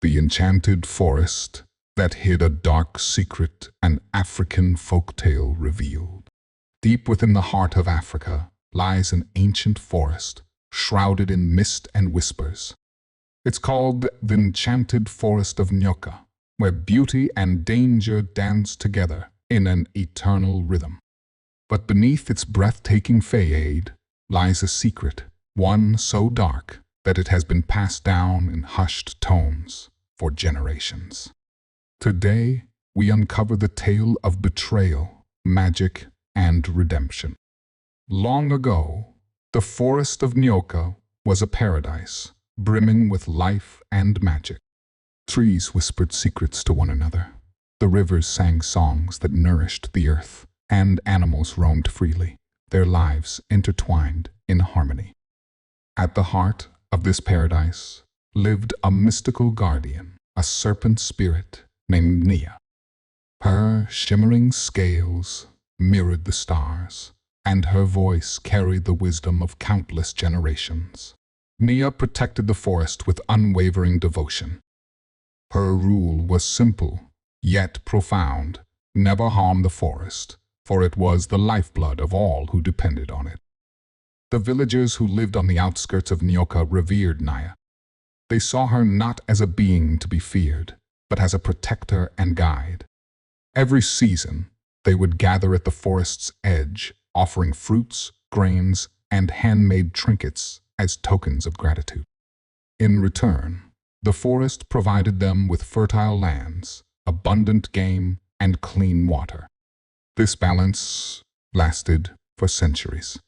the enchanted forest that hid a dark secret an African folktale revealed. Deep within the heart of Africa lies an ancient forest, shrouded in mist and whispers. It's called the Enchanted Forest of Nyoka, where beauty and danger dance together in an eternal rhythm. But beneath its breathtaking facade lies a secret, one so dark that it has been passed down in hushed tones for generations. Today, we uncover the tale of betrayal, magic, and redemption. Long ago, the forest of Nyoka was a paradise, brimming with life and magic. Trees whispered secrets to one another. The rivers sang songs that nourished the earth, and animals roamed freely, their lives intertwined in harmony. At the heart of this paradise lived a mystical guardian, a serpent spirit named Nia. Her shimmering scales mirrored the stars, and her voice carried the wisdom of countless generations. Nia protected the forest with unwavering devotion. Her rule was simple, yet profound: never harm the forest, for it was the lifeblood of all who depended on it. The villagers who lived on the outskirts of Nyoka revered Nia. They saw her not as a being to be feared, but as a protector and guide. Every season, they would gather at the forest's edge, offering fruits, grains, and handmade trinkets as tokens of gratitude. In return, the forest provided them with fertile lands, abundant game, and clean water. This balance lasted for centuries,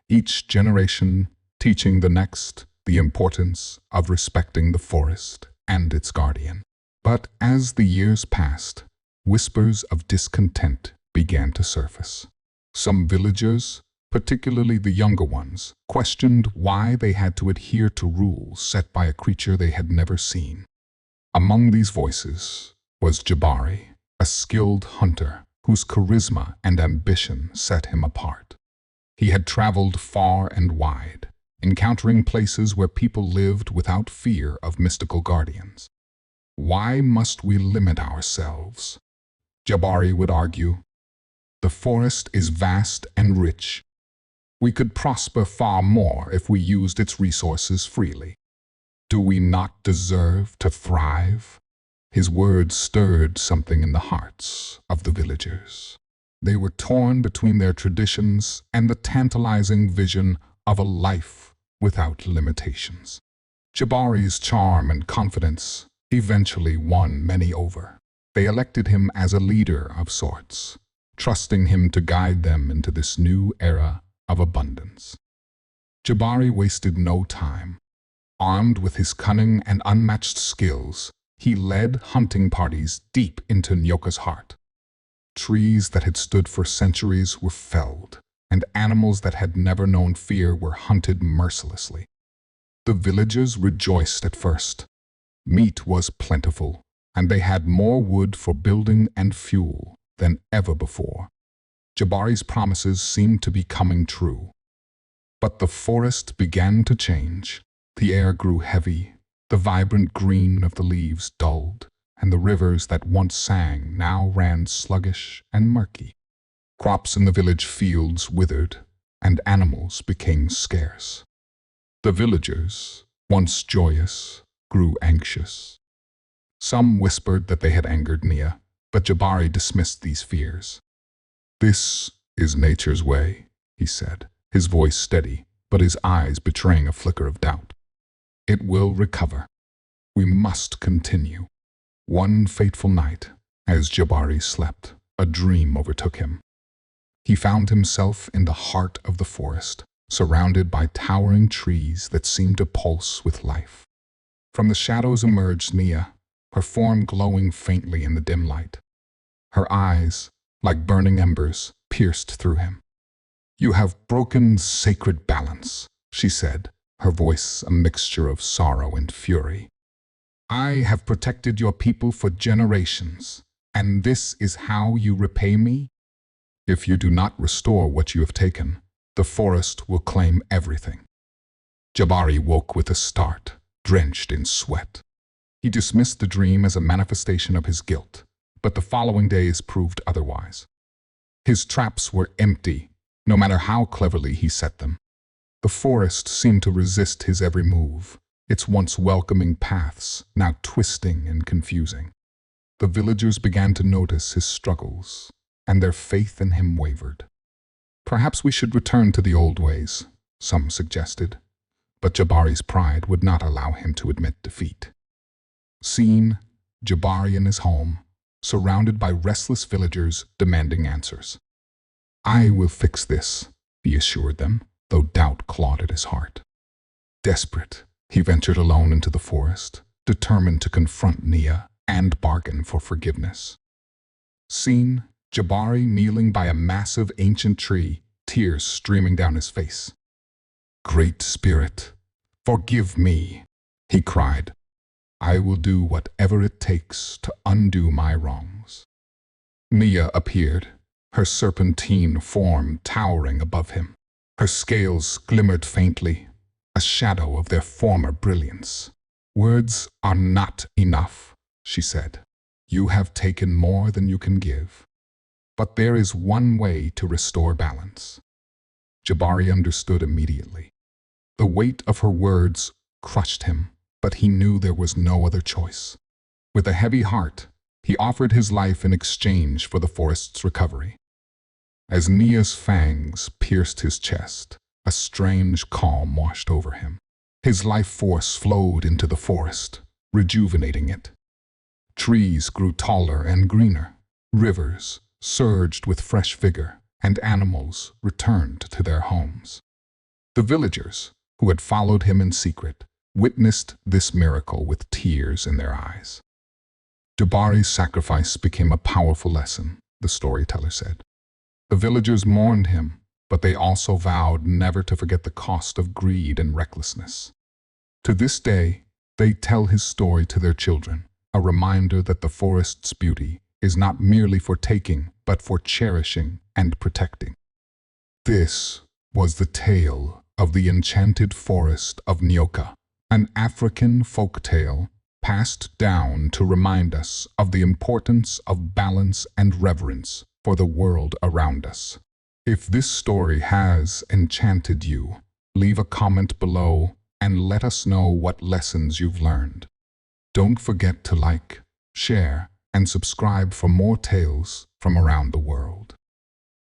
each generation teaching the next the importance of respecting the forest and its guardian. But as the years passed, whispers of discontent began to surface. Some villagers, particularly the younger ones, questioned why they had to adhere to rules set by a creature they had never seen. Among these voices was Jabari, a skilled hunter whose charisma and ambition set him apart. He had traveled far and wide, encountering places where people lived without fear of mystical guardians. Why must we limit ourselves? Jabari would argue. The forest is vast and rich. We could prosper far more if we used its resources freely. Do we not deserve to thrive? His words stirred something in the hearts of the villagers. They were torn between their traditions and the tantalizing vision of a life without limitations. Jabari's charm and confidence eventually won many over. They elected him as a leader of sorts, trusting him to guide them into this new era of abundance. Jabari wasted no time. Armed with his cunning and unmatched skills, he led hunting parties deep into Nyoka's heart. Trees that had stood for centuries were felled, and animals that had never known fear were hunted mercilessly. The villagers rejoiced at first. Meat was plentiful, and they had more wood for building and fuel than ever before. Jabari's promises seemed to be coming true. But the forest began to change. The air grew heavy, the vibrant green of the leaves dulled, and the rivers that once sang now ran sluggish and murky. Crops in the village fields withered, and animals became scarce. The villagers, once joyous, grew anxious. Some whispered that they had angered Nia, but Jabari dismissed these fears. "This is nature's way," he said, his voice steady, but his eyes betraying a flicker of doubt. "It will recover. We must continue." One fateful night, as Jabari slept, a dream overtook him. He found himself in the heart of the forest, surrounded by towering trees that seemed to pulse with life. From the shadows emerged Nia, her form glowing faintly in the dim light. Her eyes, like burning embers, pierced through him. "You have broken sacred balance," she said, her voice a mixture of sorrow and fury. "I have protected your people for generations, and this is how you repay me? If you do not restore what you have taken, the forest will claim everything." Jabari woke with a start, drenched in sweat. He dismissed the dream as a manifestation of his guilt, but the following days proved otherwise. His traps were empty, no matter how cleverly he set them. The forest seemed to resist his every move, its once welcoming paths now twisting and confusing. The villagers began to notice his struggles, and their faith in him wavered. Perhaps we should return to the old ways, some suggested, but Jabari's pride would not allow him to admit defeat. Seen, Jabari in his home, surrounded by restless villagers demanding answers. "I will fix this," he assured them, though doubt clawed at his heart. Desperate, he ventured alone into the forest, determined to confront Nia and bargain for forgiveness. Seen, Jabari kneeling by a massive ancient tree, tears streaming down his face. "Great Spirit, forgive me," he cried. "I will do whatever it takes to undo my wrongs." Nia appeared, her serpentine form towering above him. Her scales glimmered faintly, a shadow of their former brilliance. "Words are not enough," she said. "You have taken more than you can give. But there is one way to restore balance." Jabari understood immediately. The weight of her words crushed him, but he knew there was no other choice. With a heavy heart, he offered his life in exchange for the forest's recovery. As Nia's fangs pierced his chest, a strange calm washed over him. His life force flowed into the forest, rejuvenating it. Trees grew taller and greener, rivers surged with fresh vigor, and animals returned to their homes. The villagers, who had followed him in secret, witnessed this miracle with tears in their eyes. Jabari's sacrifice became a powerful lesson, the storyteller said. The villagers mourned him, but they also vowed never to forget the cost of greed and recklessness. To this day, they tell his story to their children, a reminder that the forest's beauty is not merely for taking, but for cherishing and protecting. This was the tale of the Enchanted Forest of Nyoka, an African folk tale passed down to remind us of the importance of balance and reverence for the world around us. If this story has enchanted you, leave a comment below and let us know what lessons you've learned. Don't forget to like, share, and subscribe for more tales from around the world.